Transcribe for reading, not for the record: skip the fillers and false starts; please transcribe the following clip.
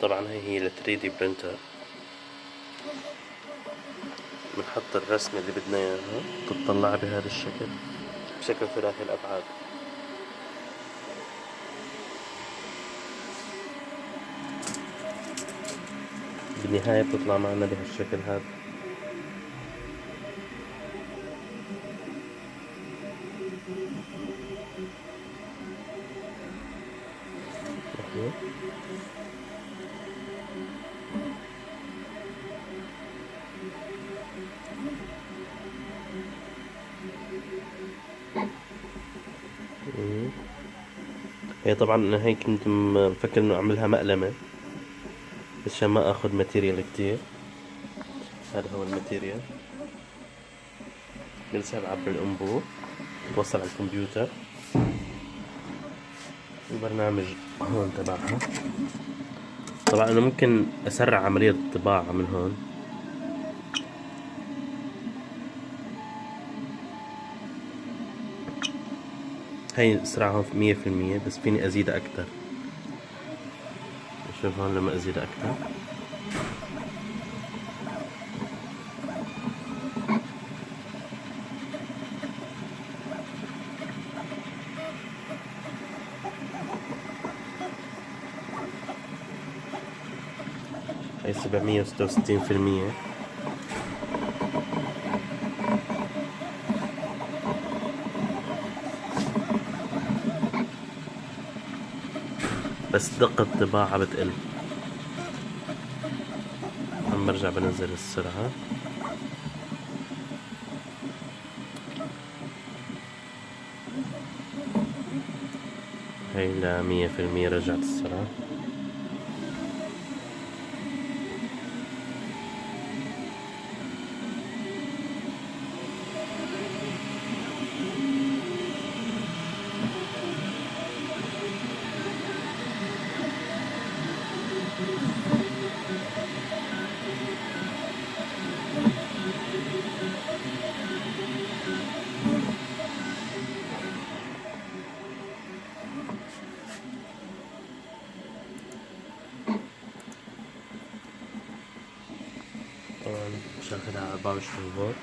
طبعا هي ال 3D printer. بنحط الرسمة اللي بدنا اياها تطلع بهذا الشكل، بشكل ثلاثي الأبعاد. بالنهاية بتطلع معنا بهالشكل هذا. هي طبعا انا هيك كنت مفكر انه اعملها مقلمة بس عشان ما اخذ ماتيريال كتير. هذا هو الماتيريال، بنسحب عبر الانبوب، بتوصل على الكمبيوتر. البرنامج هون تبعها. طبعا انا ممكن اسرع عملية الطباعة من هون. هاي اسرعها 100%، بس فيني ازيدها اكتر. شوف هون لما ازيدها اكتر هاي 766%. بس دقة الطباعة بتقل. عم برجع بنزل السرعة. هاي ل 100% رجعت السرعة. طبعا شغلها 24 فولت.